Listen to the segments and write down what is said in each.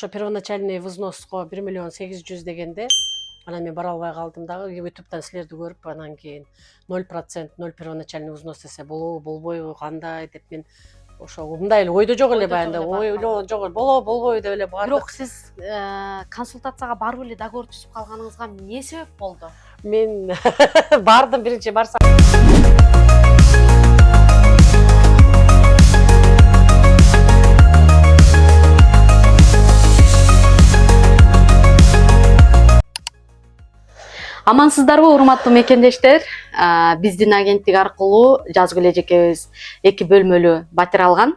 Ошо первоначальный взноско 1 800 000 дегенде, анан мен бара албай калдым дагы. YouTube'дан силерди көрүп, анан кийин 0%, 0 первоначальный взнос десе болобу, болбойбу, кандай деп мен ошо мындай эле ойдо жок эле баягында. Ойлогон жок эле, болобу, болбойбу деп эле бардык. Бирок сиз консультацияга барып эле договор түзүп калганыңызга эмне себеп болду? Мен бардым, биринчи барсам. Амансыздарбы, урматтуу мекендештер? Биздин агенттик аркылуу Жазгы эле жекебиз 2 бөлмөлүү батир алган.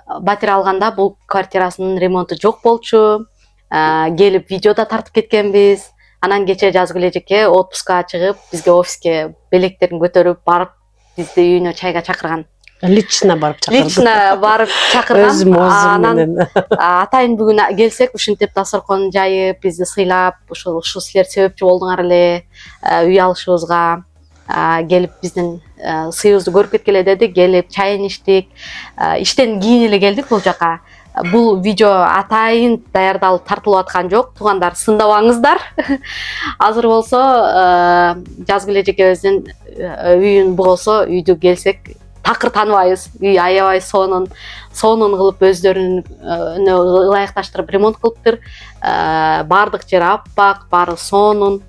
Батир алганда бул квартирасынын ремонту жок болчу. Келип видео да тартып кеткенбиз. Анан кечээ Жазгы эле жеке отпускка чыгып, бизге офиске белектерин көтөрүп барып, бизди үйүнө чайга чакырган. Лично барып чакырды. Лично барып чакырган. Өзүм Атайын бүгүн келсек, ушинтип дасторкон жайып, бизди сыйлап, ушул силер себепчи болдуңар эле үй алышыбызга. Келип биздин сыйыбызды көрүп кеткиле деди. Келип чайын иштик. Иштен кийин эле келдик бул жака. Бул видео атайын даярдалып тартылып аткан жок. Туугандар, сындабаңыздар. Азыр болсо Жазгы эле жекебиздин үйүн болсо, үйдү келсек такыр тааныбайбыз. Үй аябай сонун кылып өздөрүнө ылайыкташтырып ремонт кылыптыр. Бардык жери аппак, баары сонун.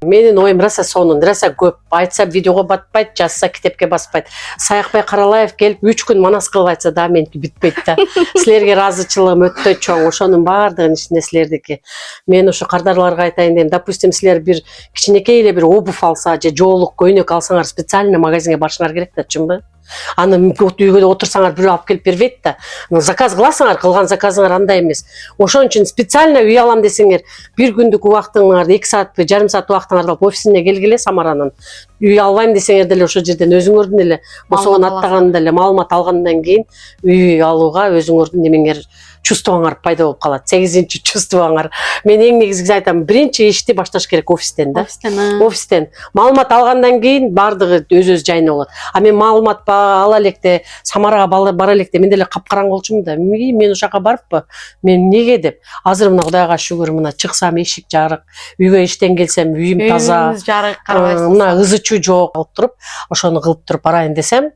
Менин оюм раса сонун, раса көп. Айтса видеого батпайт, жазса китепке баспайт. Саякбай Каралаев келип 3 күн манас кылып айтса да меники бүтпөйт да. Силерге ыраазычылыгым өтө чоң. Ошонун баардыгын ичинде силердики. Мен ошо кардарларга айтайын дейм. Допустим, силер бир кичинекей эле бир обувь алса, же жоолук көйнөк алсаңар, специально магазинге барышыңар керек да, чынбы? Аны үйгө отурсаңар бирөө алып келип бербейт да. Заказ кыласыңар, кылган заказыңар андай эмес. Ошон үчүн специально үй алам десеңер, бир күндүк убактыңарды 2 саатпы, жарым саат убактыңарды алып офисине келгиле Самаранын. Үй албайм десеңер деле ошол жерден өзүңөрдүн эле босогон аттагандан эле маалымат алгандан кийин үй алууга өзүңөрдүн немеңер чувствоңар пайда болуп калат. 8-чи чувствоңар. Мен эң негизгиси айтам, биринчи ишти башташ керек офистен да. Офистен. Маалымат алгандан кийин бардыгы өз жайына болот. А мен маалымат ала электе, Самарага бара электе мен деле капкараңгы болчумун да. Мен ошака барыппы? Мен неге деп? Азыр мына Кудайга шүгүр, мына чыксам эшик жарык, үйгө иштен келсем үйүм таза. Жарык, карабайсыз. Мына ызы чуу жок алып туруп, ошону кылып туруп барайын десем,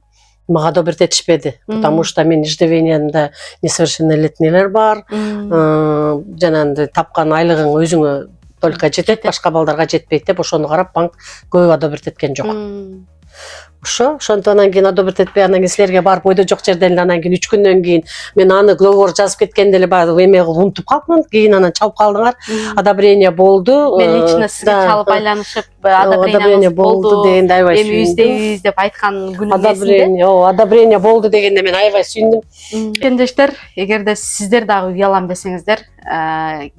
мага одобрить этишпеди, потому что мен иждивениямда несовершеннолетнийлер бар, жанагындай тапкан айлыгың өзүңө только жетет, башка балдарга жетпейт деп ошону карап банк көп одобрить эткен жок. Ошонтон анан кийин одобрить этпей, анан кийин силерге барып ойдо жок жерден эле анан кийин 3 күндөн кийин мен аны договор жазып кеткенде эле баягы эме кылып унутуп калдым. Кийин анан чалып калдыңар. Одобрение болду. Мен лично сизге чалып байланышып, одобрение болду дегенде аябай сүйүндүм. Эми издейбиз деп айткан күнүм эсимде. Одобрение болду дегенде мен аябай сүйүндүм. Кендештер, эгерде сиздер дагы үй алам десеңиздер,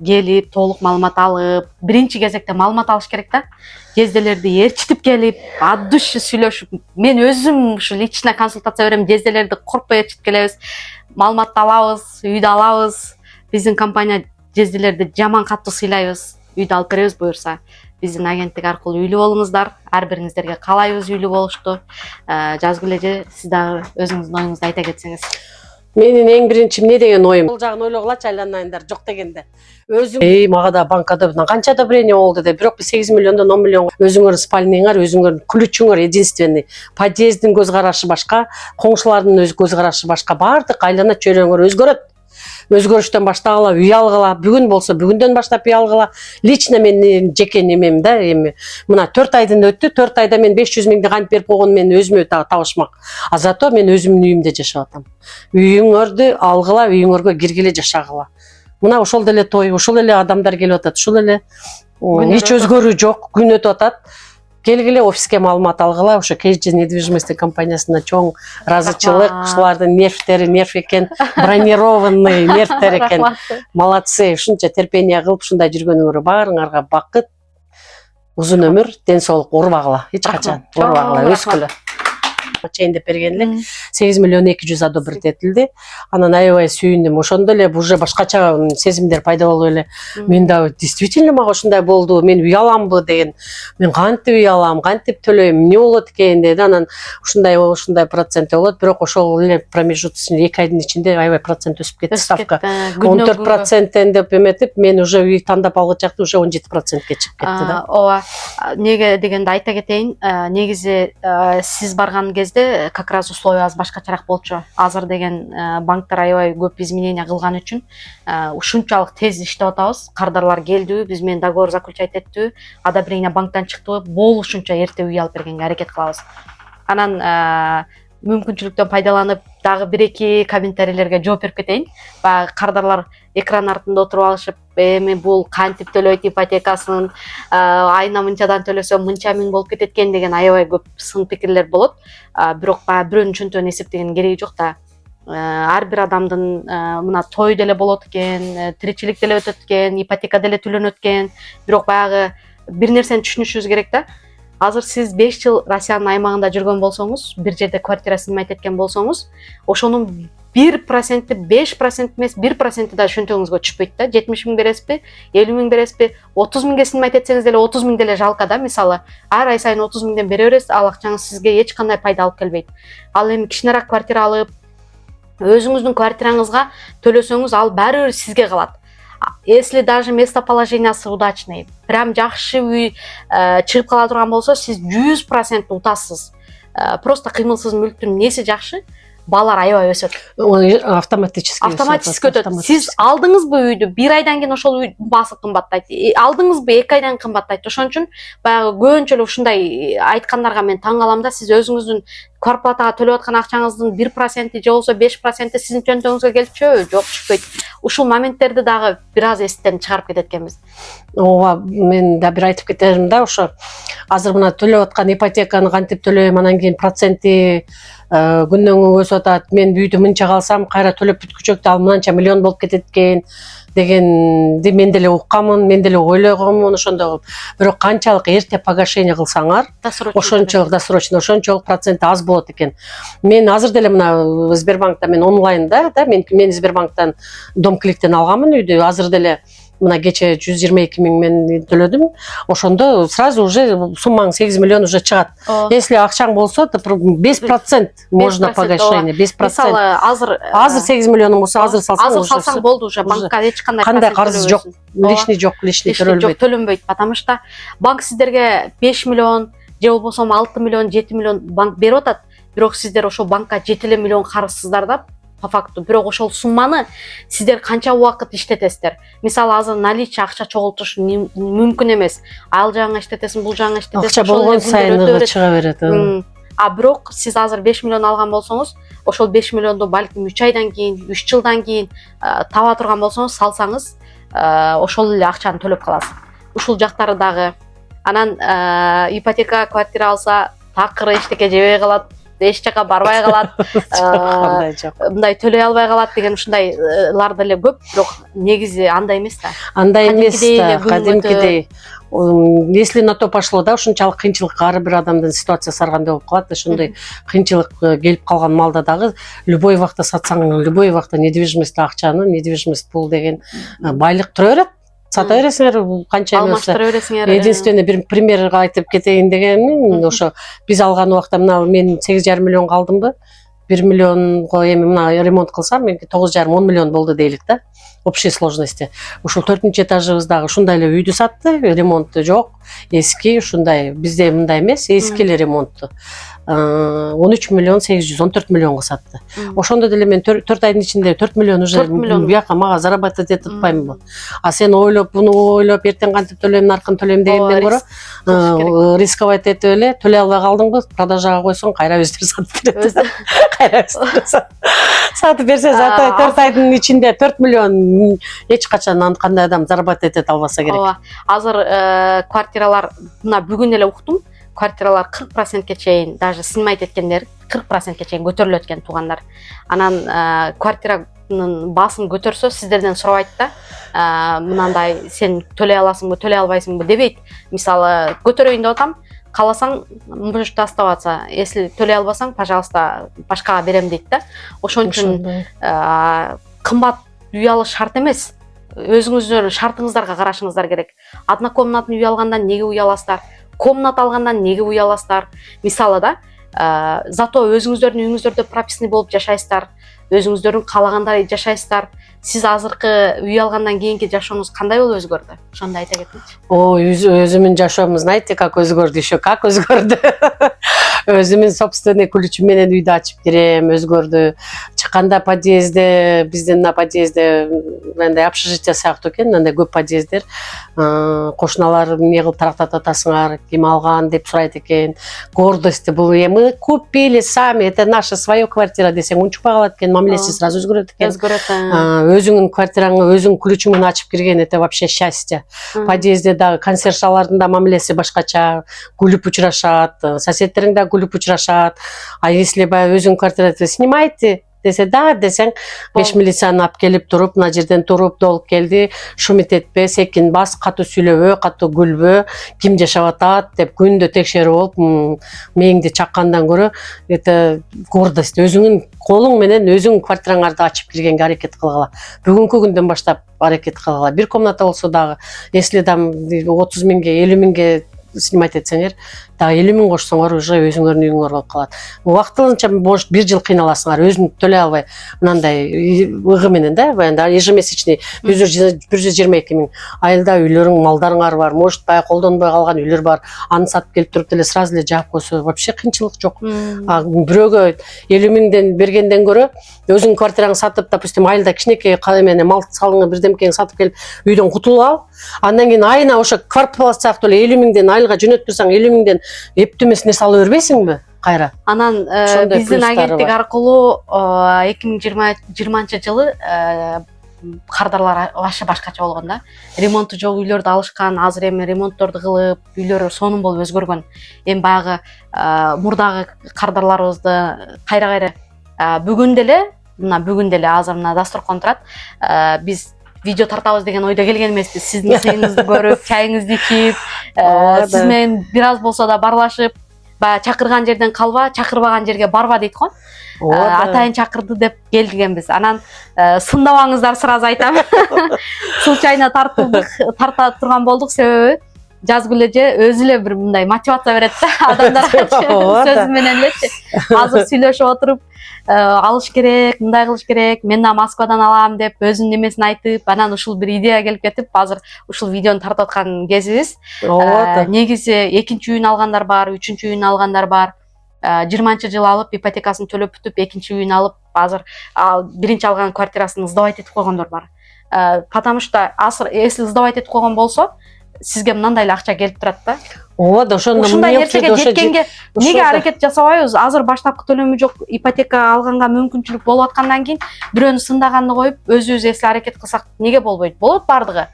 келип толук маалымат алып, биринчи кезекте маалымат алыш керек да. Жезделерди ээрчитип келип, от души сүйлөшүп, мен өзүм ушу личный консультация берем, жезделерди коркпой ээрчитип келебиз, маалыматты алабыз, үйдү алабыз. Биздин компания жезделерди жаман катуу сыйлайбыз, үйдү алып беребиз буюрса. Биздин агенттик аркылуу үйлүү болуңуздар, ар бириңиздерге каалайбыз үйлүү болушту. Жазгыла же сиз дагы өзүңүздүн оюңузду айта кетсеңиз. Менин эң биринчи эмне деген оюм? Бул жагын ойлогулачы, айланайындар, жок дегенде. Өзүң мага да банкада канча одобрение болду деп, бирок 8 миллиондон 10 миллион өзүңөрдүн спальныйыңар, өзүңөрдүн ключуңөр единственный. Подъездин көз карашы башка, коңшулардын өз көз карашы башка, баардык айлана чөйрөңөр өзгөрөт. Өзгөрүштөн баштагыла, үй алгыла, бүгүн болсо бүгүндөн баштап үй алгыла. Лично менин жеке немем да, эми мына 4 айдан өттү, 4 айда мен 500 миңди кантип берип койгон мен өзүмө табышмак. А зато мен өзүмдүн үйүмдө жашап атам. Үйүңөрдү алгыла, үйүңөргө киргиле жашагыла. Мына ошол деле той, ошол эле адамдар келип атат, ошол эле эч өзгөрүү жок, күн өтүп атат. Келгиле офиске маалымат алгыла, ошо KG недвижимости компаниясына чоң ыраазычылык, ушулардын нервтери нерв экен, бронированный нервтер экен. Молодцы, ушунча терпение кылып ушундай жүргөнүңөр баарыңарга бакыт, узун өмүр, ден соолук урбагыла, эч качан урбагыла, өскүлө. Чейин деп берген эле 8 миллион 200 одобрить этилди. Анан аябай сүйүндүм. Ошондо эле уже башкача сезимдер пайда болуп эле. Мен да действительно мага ушундай болду. Мен үй аламбы деген. Мен кантип үй алам, кантип төлөйм, эмне болот экен деди. Анан ушундай процент болот, бирок ошол эле промежуточный 2 айдын ичинде аябай процент өсүп кетти ставка. 14% деп эметип, мен уже үй тандап алгычакты уже 17%ке чыгып кетти да. Ооба. Неге дегенде айта кетейин, негизи сиз барган кезде как раз условия аз башкачараак болчу. Азыр деген банктар аябай көп изменения кылган үчүн ушунчалык тез иштеп атабыз. Кардарлар келди, биз менен договор заключать этти, одобрение банктан чыкты, болушунча эрте үй алып бергенге аракет кылабыз. Анан мүмкүнчүлүктөн пайдаланып дагы 1-2 комментарийлерге жооп берип кетейин. Баягы кардарлар экран артында отуруп алышып, эми бул кантип төлөйт ипотекасын, айына мынчадан төлөсөм мынча миң болуп кетет экен деген аябай көп сын пикирлер болот. Бирок баягы бирөөнүн чөнтөгүн эсептеген кереги жок да. Ар бир адамдын мына той деле болот экен, тиричилик деле өтөт экен, ипотека деле төлөнөт экен. Бирок баягы бир нерсени түшүнүшүбүз керек да. Азыр сиз 5 жыл Россиянын аймагында жүргөн болсоңуз, бир жерде квартира сыймайт эткен болсоңуз, ошонун 1%, 5% эмес, 1% да чөнтөгүңүзгө түшпөйт да. 70 миң бересизби, 50 миң бересизби, 30 миңге сыймайт этсеңиз деле 30 миң деле жалко да. Мисалы, ар ай сайын 30 миңден бере бересиз, ал акчаңыз сизге эч кандай пайда алып келбейт. Ал эми кичинерээк квартира алып, өзүңүздүн квартираңызга төлөсөңүз, ал баары бир сизге калат. Если даже местоположениясы удачный, прям жакшы үй чыгып кала турган болсо, сиз 100% утасыз. Просто кыймылсыз мүлктүн несі жакшы? Балар аябай өсөт. Автоматически өтөт. Сиз алдыңызбы үйдү, 1 айдан кийин ошол үй баасы кымбаттайт. Алдыңызбы 2 айдан кымбаттайт. Ошон үчүн баягы көбүнчө эле ушундай айткандарга мен таң калам да. Сиз өзүңүздүн квартплатага төлөп аткан акчаңыздын 1% же болбосо 5% сиздин чөнтөгүңүзгө келип түшөбү? Жок, түшпөйт. Ушул моменттерди дагы бир аз эстен чыгарып кетет экенбиз. Ооба, мен да бир айтып кетерим да, ошо азыр мына төлөп аткан ипотеканы кантип төлөйм, анан кийин проценти күндөн күнгө өсүп атат. Мен үйдү мынча калсам, кайра төлөп бүткүчөктү ал мынанча миллион болуп кетет экен дегенди мен деле укканмын, мен деле ойлогонмун ошондо. Бирок канчалык эрте погашение кылсаңар, ошончолук досрочно, ошончолук проценти аз болот экен. Мен азыр деле мына Сбербанкта мен онлайнда да, мен Сбербанктан Дом кликтен алганмын үйдү. Азыр деле мына кече 122 миң мен төлөдүм. Ошондо сразу уже суммаң 8 миллион уже чыгат. Если акчаң болсо, то 5% можно погашение, 5%. Мисалы, азыр 8 миллионуң болсо, азыр салсаң болду уже. Банкка эч кандай карыз жок, лишний төлөнбөйт. Потому что банк сиздерге 5 миллион же болбосо 6 миллион, 7 миллион банк берип атат. бирок сиздер ошол банкка 7 эле миллион карызсыздар да по факту. Бирок ошол сумманы сиздер канча убакыт иштетесиздер? Мисалы азыр наличие акча чогултуш мүмкүн эмес. Ал жагыңа иштетесиң, бул жагыңа иштетесиң. Акча болгон сайын чыга берет. А бирок сиз азыр 5 миллион алган болсоңуз, ошол 5 миллионду балким 3 айдан кийин, 3 жылдан кийин таба турган болсоңуз, салсаңыз, ошол эле акчаны төлөп каласыз. Ушул жактары дагы. Анан ипотека квартира алса, такыр эчтеке жебей калат, эч жака барбай калат, мындай төлөй албай калат деген ушундайлар деле көп, бирок негизи андай эмес да. Андай эмес да, кадимкидей. Если на то пошло, да, ушунчалык кыйынчылык ар бир адамдын ситуациясы ар кандай болуп калат, ошондой кыйынчылык келип калган малда дагы любой убакта сатсаң, любой убакта недвижимость акчаны, недвижимость пул деген байлык тура берет. Сата бересиңер, канча алмаштыра бересиңер. Единственный бир пример айтып кетейин дегеним, ошо биз алган убакта мына мен 8,5 миллионго алдымбы, 1 миллионго эми мына ремонт кылсам, меники 9,5-10 миллион болду дейлик да. Общей сложности. Ушул 4-нчи этажыбыздагы ушундай эле үйдү сатты, ремонту жок, эски, ушундай, бизде мындай эмес, эски эле ремонтту. 13 миллион 814 миллионго сатты. Ошондо деле мен 4 айдын ичинде 4 миллион уже бияка мага зарабатывать этип атпаймынбы. А сен ойлоп, буну ойлоп, эртең кантип төлөйм, наркын төлөйм дегенден көрө, рисковать этип эле төлөй албай калдыңбы, продажага койсоң, кайра өздөрү сатып берет. Кайра өздөрү сатып берсе, зато 4 айдын ичинде 4 миллион эч качан кандай адам зарабатывать эте албаса керек. Ооба. Азыр квартиралар, мына бүгүн эле уктум, квартиралар 40%ке чейин, даже сынмайт эткендер 40%ке чейин көтөрүлөт экен туугандар. Анан квартиранын баасын көтөрсө сиздерден сурабайт да, мынандай сен төлөй аласыңбы, төлөй албайсыңбы дебейт. Мисалы, көтөрөйүн деп атам, кааласаң можете оставаться, если төлөй албасаң, пожалуйста, башкага берем дейт да. Ошон үчүн кымбат үй алыш шарт эмес. Өзүңүздөрдүн шартыңыздарга карашыңыздар керек. Однокомнатный үй алгандан неге үй аласыздар? Комнат алгандан неге үй аласыздар? Мисалы да, зато өзүңүздөрдүн үйүңүздөрдө прописный болуп жашайсыздар, өзүңүздөрдүн каалагандай жашайсыздар. Сиз азыркы үй алгандан кийинки жашооңуз кандай болуп өзгөрдү? Ошондо айта кетиңизчи. Өзүмдүн жашоом, знаете, как өзгөрдү, еще как өзгөрдү. Өзүмдүн собственный ключ менен үйдү ачып кирем, өзгөрдү. Чыкканда подъездде, биздин мына подъездде мындай общежитие сыяктуу экен, мындай көп подъезддер. Кошуналар эмне кылып тарактап атасыңар, ким алган деп сурайт экен. Гордость бул, мы купили сами, это наша свое квартира десең унчукпай калат экен, мамилеси сразу өзгөрөт экен. Өзгөрөт. Өзүңүн квартираңы өзүң ключ менен ачып кирген, это вообще счастье. Подъездде дагы консьержалардын да мамилеси башкача, күлүп учурашат, соседтериң да күлүп учурашат. А если баягы өзүң квартирада снимаете десе, да десең, 5 милицияны алып келип туруп, мына жерден туруп, долуп келди, шумит этпе, секин бас, катуу сүйлөбө, катуу күлбө, ким жашап атат деп күндө текшерип болуп, мээңди чаккандан көрө, это гордость. Өзүңүн колуң менен өзүң квартираңарды ачып киргенге аракет кылгыла. Бүгүнкү күндөн баштап аракет кылгыла. Бир комната болсо дагы, если там 30 миңге, 50 миңге снимать этсеңер, да 50 миң кошсоңор уже өзүңөрдүн үйүңөр болуп калат. Убактылынча может 1 жыл кыйналасыңар, өзүң төлөй албай, мындай ыгы менен да, баягы ежемесячный 122 миң. Айылда үйлөрүң, малдарыңар бар, может баягы колдонбой калган үйлөр бар, аны сатып келип туруп деле сразу эле жаап койсо вообще кыйынчылык жок. Бирөөгө 50 миңден бергенден көрө, өзүң квартираңды сатып, допустим, айылда кичинекей менен мал салыңы бирдемкени сатып келип, үйдөн кутулуп ал. Андан кийин айына ошо квартплата сыяктуу эле 50 миңден айылга жөнөтүп турсаң, 50 миңден эптемес нерсе ала бербейсиңби кайра? Анан биздин агенттик аркылуу 2020 жылы кардарлар вообще башкача болгон да. Ремонту жок үйлөрдү алышкан, азыр эми ремонтторду кылып, үйлөр сонун болуп өзгөргөн. Эми баягы мурдагы кардарларыбызды кайра бүгүн деле азыр мына дасторкон турат. Биз видео тартабыз деген ойдо келген эмеспиз. Сиздин сыйыңызды көрүп, чайыңызды ичип, сиз менен бир аз болсо да барлашып, баягы чакырган жерден калба, чакырбаган жерге барба дейт го. Атайын чакырды деп келдигенбиз. Анан сындабаңыздар, сразу айтам. Случайно тарта турган болдук, себеби Жазгүл эже өзү эле бир мындай мотивация берет да адамдарга сөзү менен элечи. Азыр сүйлөшүп отуруп, алыш керек, мындай кылыш керек, мен да Москвадан алам деп өзүнүн немесин айтып, анан ушул бир идея келип кетип, азыр ушул видеону тартып аткан кезибиз. Негизи экинчи үйүн алгандар бар, үчүнчү үйүн алгандар бар. 20 жыл алып ипотекасын төлөп бүтүп экинчи үйүн алып азыр биринчи алган квартирасын сдавать этип койгондор бар. Потому что если сдавать этип койгон болсо сизге мындай эле акча келип турат да. Ооба, ошондо ушундай нерсеге жеткенге неге аракет жасабайбыз? Азыр баштапкы төлөмү жок ипотека алганга мүмкүнчүлүк болуп аткандан кийин бирөөнү сындаганды коюп өзүбүз эсли аракет кылсак неге болбойт? Болот бардыгы.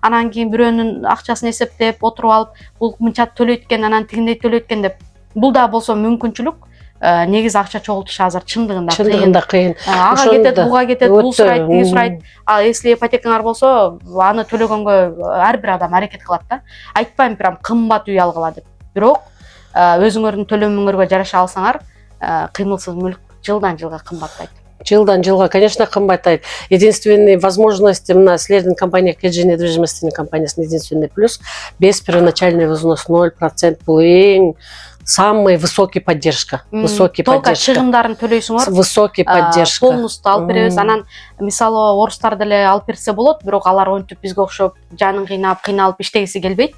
Анан кийин бирөөнүн акчасын эсептеп отуруп алып, бул мынча төлөйт экен, анан тигиндей төлөйт экен деп. Бул да болсо мүмкүнчүлүк. Негизи акча чогултуш азыр чындыгында кыйын. Ага кетет, буга кетет, бул сурайт, тиги сурайт. Ал если ипотекаңар болсо, аны төлөгөнгө ар бир адам аракет кылат да. Айтпайм прям кымбат үй алгыла деп. Бирок өзүңөрдүн төлөмүңөргө жараша алсаңар, кыймылсыз мүлк жылдан жылга кымбаттайт. Жылдан жылга, конечно, кымбаттайт. Единственный возможность мына силердин компания KG недвижимостьтин компаниясынын единственный плюс без первоначальный взнос 0%. Бул эң самый высокий поддержка. Высокий только поддержка. чыгымдарын төлөйсүңөр. Высокий поддержка. Полностью алып беребиз. Анан мисалы орустар деле алып берсе болот, бирок алар онтип бизге окшоп жанын кыйналып иштегиси келбейт.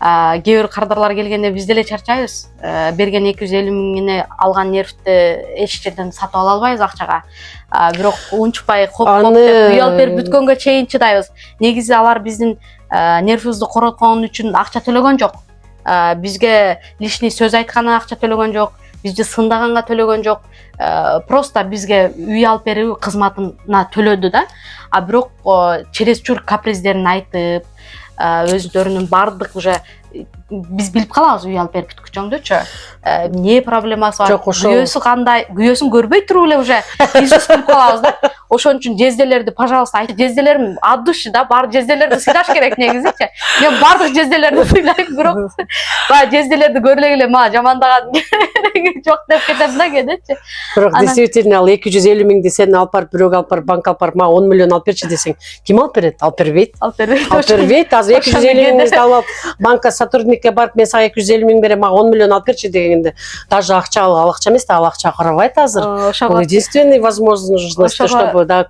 Кээ бир кардарлар келгенде биз деле чарчайбыз. Берген 250 миңине алган нервти эч жерден сатып ала албайбыз акчага. Бирок унчукпай хоп деп үй алып берип бүткөнгө чейин чыдайбыз. Негизи алар биздин нервибизди короткон үчүн акча төлөгөн жок. Бизге лишний сөз айтканы акча төлөгөн жок, бизди сындаганга төлөгөн жок. Просто бизге үй алып берүү кызматына төлөдү да. Бирок чересчур каприздерин айтып, өздөрүнүн бардык уже биз билип калабыз үй алып берип бүткүчөңдөчү. Не проблемасы бар? Күйөөсү кандай? Күйөөсүн көрбөй туруп эле уже биз билип калабыз да. Ошон үчүн жезделерди, пожалуйста, айтып, жезделерим от души да, бар жезделерди сыйлаш керек негизичи. Мен бардык жезделерди сыйлайм, бирок жезделерди көрүлө эле мага жамандаган жок деп кетем да кээдечи. Бирок действительно ал 250 миңди сен алып барып, бирөөгө алып барып, банкка алып барып, мага 10 миллион алып берчи десең, ким алып берет? Алып бербейт. Алып бербейт. Азыр 250 миңди алып банкка сотрудникке барып, мен сага 250 миң берем, мага 10 миллион алып берчи дегенде, даже акча ал акча эмес да, ал акча карабайт азыр. Бул единственный возможность, чтобы дагы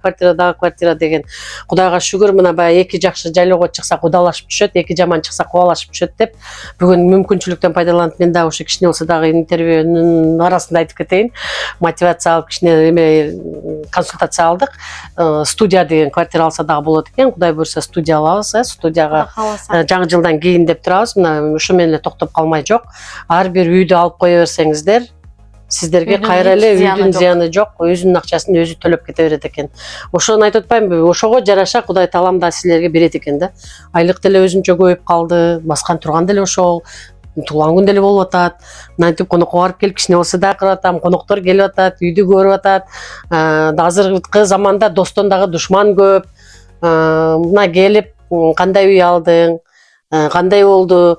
квартира деген. Кудайга шүгүр, мына баягы эки жакшы жайлоого чыкса кудалашып түшөт, эки жаман чыкса кубалашып түшөт деп, бүгүн мүмкүнчүлүктөн пайдаланып мен дагы ошо кичине болсо дагы интервьюнун арасында айтып кетейин. Мотивация алып кичине консультация алдык. Студия деген квартира алса дагы болот экен. Кудай буйрса студия алабыз, студияга жаңы жылдан кийин деп турабыз. Мына ошо менен эле токтоп калмай жок. Ар бир үйдү алып кое берсеңиздер, сиздерге кайра эле үйдүн зыяны жок, өзүнүн акчасын өзү төлөп кете берет экен. Ошону айтып атпаймынбы? Ошого жараша Кудай таалам да силерге берет экен да. Айлык деле өзүнчө көбөйүп калды, баскан турган деле ошол. Туулган күн деле болуп атат. Мынтип конокко барып келип кичине болсо да кырып атам, коноктор келип атат, үйдү көрүп атат. Азыркы заманда достон дагы душман көп. Мына келип кандай үй алдың? Кандай болду?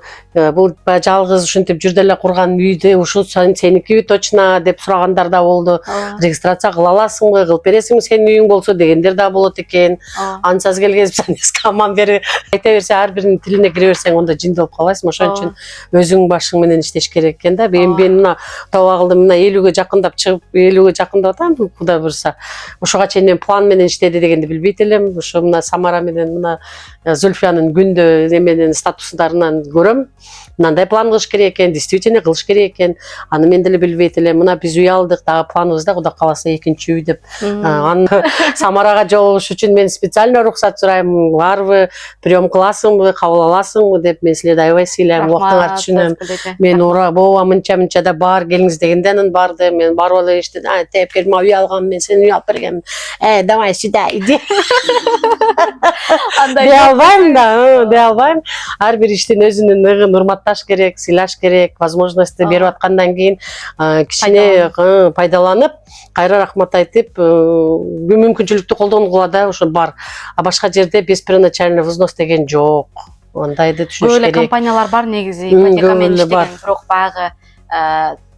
Бул жалгыз ушинтип жүрдө эле курган үйдү, ушул сеникиби точно деп сурагандар да болду. Регистрация кыла аласыңбы, кылып бересиңби сенин үйүң болсо дегендер да болот экен. Ансаз келгенбиз аман бери айта берсе, ар биринин тилине кире берсең, онда жинди болуп каласың. Ошон үчүн өзүң башың менен иштеш керек экен да. Мен мына тоба кылдым, мына 50ге жакындап чыгып, 50ге жакындап атам, Кудай буйрса. Ошого чейин мен план менен иштеди дегенди билбейт элем. Ошо мына Самара менен мына Зульфиянын күндө неменен статустарынан көрөм. Мындай план кылыш керек экен, действительно кылыш керек экен. Аны мен деле билбейт элем. Мына биз үй алдык, дагы планыбызда Кудай кааласа экинчи үй деп. Аны Самарага жолугуш үчүн мен специально рухсат сурайм. Барбы, прием кыласыңбы, кабыл аласыңбы деп мен силерди аябай сыйлайм, убактыңарды түшүнөм. Мен бооба мынча да бар, келиңиз дегенде анын барды. Мен барып эле иштедим. Теперь ма үй алгам, мен сени үй алып бергем. Давай сюда, иди. Дей албайм да, дей албайм. Ар бир иштин өзүнүн ыгын урматташ керек, сыйлаш керек, возможностьты берип аткандан кийин кичине пайдаланып, кайра рахмат айтып, мүмкүнчүлүктү колдонгула да ошо бар. Башка жерде без первоначальный взнос деген жок. Андайды түшүнүш керек. Көп эле компаниялар бар негизи, ипотека менен иштеген, бирок баягы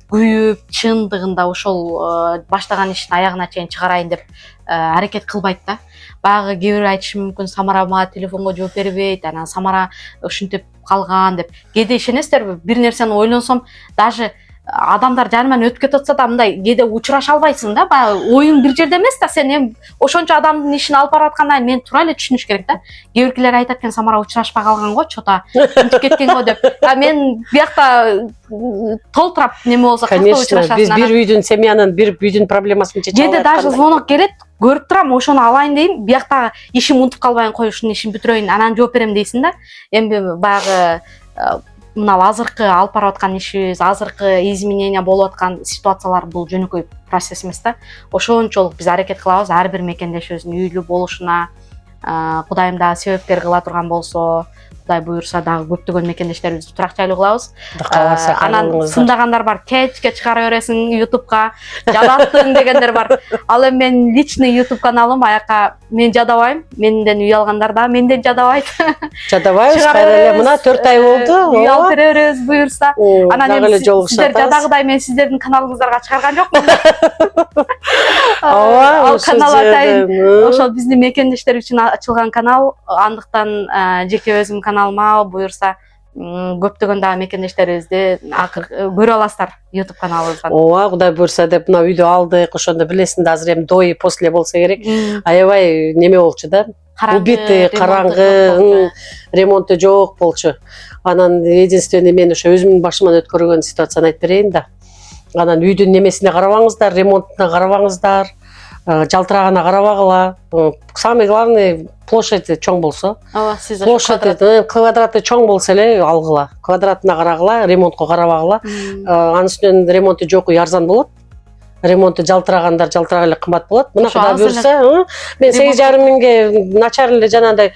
күйүп, чындыгында ошол баштаган ишин аягына чейин чыгарайын деп аракет кылбайт да. Баягы кээ бир айтышы мүмкүн, Самара мага телефонго жооп бербейт, анан Самара ушинтип калган деп. Кээде ишенесиздерби? Бир нерсени ойлонсом, даже адамдар жанынан өтүп кетип атса да мындай кээде учураша албайсың да, баягы оюң бир жерде эмес да, сен эми ошончо адамдын ишин алып барып аткандан мен туура эле түшүнүш керек да. Кээ биркилер айтат экен, Самара учурашпай калган го, чото унутуп кеткен го деп. Мен биякта толтурап неме болсо катты учурашасың. Биз бир үйдүн семьянын, бир үйдүн проблемасын чече албай кээде даже звонок келет, көрүп турам, ошону алайын дейм, бияктагы ишим унутуп калбайын, кой ушунун ишин бүтүрөйүн, анан жооп берем дейсиң да. Эми баягы мына азыркы алып барып аткан ишибиз, азыркы изменения болуп аткан ситуациялар бул жөнөкөй процесс эмес да. Ошончолук биз аракет кылабыз ар бир мекендешибиздин үйлүү болушуна, Кудайым дагы себепкер кыла турган болсо, Кудай буюрса дагы көптөгөн мекендештерибизди турак жайлуу кылабыз. Анан сындагандар бар, кечке чыгара бересиң ютубка, жадаттың дегендер бар. Ал эми менин личный ютуб каналым, аяка мен жадабайм, менден үй алгандар да менден жадабайт. Жадабайбыз, кайра эле мына 4 ай болду. Үй алып беребиз буюрса. Анан эми сиздер жадагыдай мен сиздердин каналыңыздарга чыгарган жокмун. Ал канал атайын, ошол биздин мекендештер үчүн ачылган канал, андыктан жеке өзүм каналыма буюрса көптөгөн дагы мекендештерибизди көрө аласыздар YouTube каналыбыздан. Ооба, Кудай буюрса деп мына үйдү алдык, ошондо билесиң да, азыр эми до и после болсо керек. Аябай неме болчу да. Убитый, караңгы, ремонту жок болчу. Анан единственный мен ошо өзүмдүн башыман өткөргөн ситуацияны айтып берейин да. Анан үйдүн немесине карабаңыздар, ремонтуна карабаңыздар, жалтырагына карабагыла. Самый главный площадь чоң болсо. Площадь квадраты чоң болсо эле алгыла. Квадратына карагыла, ремонтко карабагыла. Анын үстүнөн ремонту жок үй арзан болот. Ремонту жалтырагандар жалтырак эле кымбат болот. Мына Кудай буюрса, мен 8,5 миңге начар эле жанагындай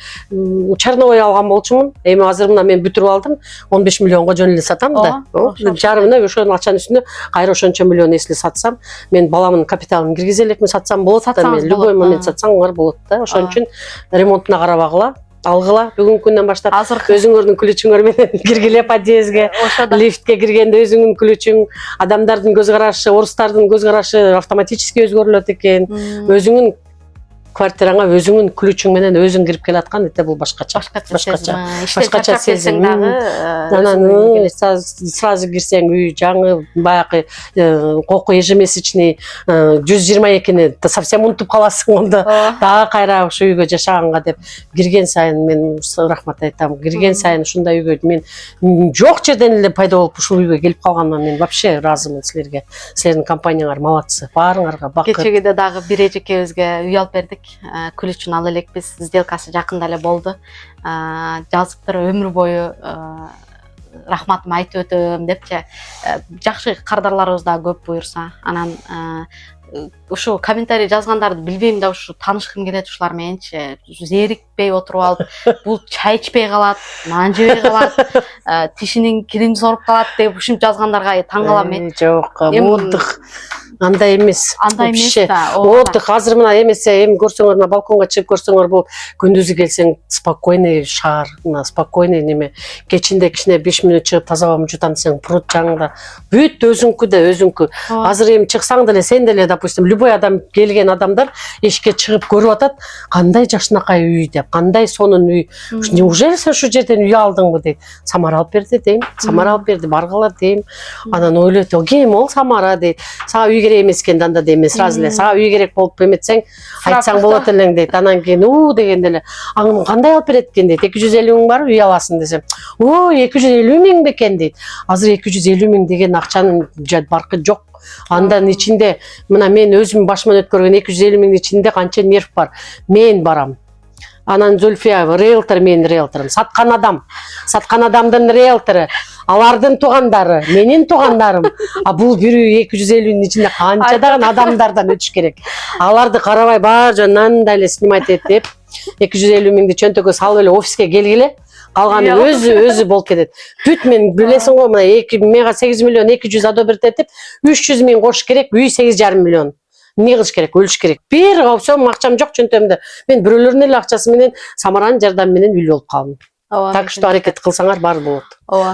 черновой алган болчумун. Эми азыр мына мен бүтүрүп алдым, 15 миллионго жөн эле сатам да. Жарымына ошонун акчанын үстүнө кайра ошончо миллион эсли сатсам, мен баламдын капиталын киргизе элекмин, сатсам болот да, мен любой момент сатсаңар болот да. Ошон үчүн ремонтуна карабагыла. Алгыла, бүгүнкү күндөн баштап өзүңөрдүн ключуңөр менен киргиле подъездге, лифтке киргенде өзүңдүн ключуң, адамдардын көз карашы, орустардын көз карашы автоматически өзгөрүлөт экен. Өзүңдүн квартираңа өзүңдүн ключуң менен өзүң кирип келаткан, эте бул башкача сезим дагы. Анан сразу кирсең үй жаңы, баягы коку ежемесячный 122-ни совсем унутуп каласың, ондо дагы кайра ошо үйгө жашаганга деп кирген сайын мен рахмат айтам. Кирген сайын ушундай үйгө мен жок жерден эле пайда болуп ушул үйгө келип калганыма мен вообще ыраазымын силерге. Силердин компанияңар малатсы. Баарыңарга бакыт. Кечеге дагы бир эжекебизге үй алып бердик. Ключун ала элекпиз, сделкасы жакында эле болду. Жазыптыр өмүр бою рахматымды айтып өтөм депчи. Жакшы кардарларыбыз да көп буюрса. Анан ушу комментарий жазгандарды билбейм да, ушу таанышкым келет ушулар мененчи. Зерикпей отуруп алып, бул чай ичпей калат, нан жебей калат, тишинин кирин соруп калат деп ушинтип жазгандарга таң калам мен. Жок, отдых андай эмес. Андай эмес да. Отдых азыр мына эмесе, эми көрсөңөр, мына балконго чыгып көрсөңөр, бул күндүзү келсең спокойный шаар, мына спокойный неме. Кечинде кичине 5 мүнөт чыгып таза абам жутам десең, пруд жаңында. Бүт өзүңкү да өзүңкү. Азыр эми чыксаң деле, сен деле, допустим, любой адам келген адамдар эшикке чыгып көрүп атат, кандай жакшынакай үй деп, кандай сонун үй. Неужели сен ушу жерден үй алдыңбы дейт. Самара алып берди дейм. Самара алып берди, баргыла дейм. Анан ойлойт, ким ол Самара дейт. Сага үй керек эмес экен анда дейм, сразу эле. Сага үй керек болуп эметсең, айтсаң болот элең дейт. Анан кийин дегенде эле, аны кандай алып берет экен дейт. 250 миң бар үй аласың десем. 250 миң бекен дейт. Азыр 250 миң деген акчанын баркы жок. Андан ичинде мына мен өзүм башыман өткөргөн 250 миңдин ичинде канча нерв бар. Мен барам. Анан Зульфия риэлтор, мен риэлторум. Саткан адамдын риэлтору, алардын туугандары, менин туугандарым. Бул бир үй 250 ичинде канча дагы адамдардан өтүш керек. Аларды карабай бар жанынан эле снимать этип, 250 миңди чөнтөгө салып эле офиске келгиле. Калганы өзү болуп кетет. Бүт мен билесиң го, мына 8 миллион 200 одобрить этип, 300 миң кош керек, үй 8,5 миллион. Не кылыш керек, өлүш керек. Бир сом акчам жок чөнтөмдө. Мен бирөөлөрдүн эле акчасы менен Самаранын жардамы менен үй болуп калдым. Так что аракет кылсаңар бар болот.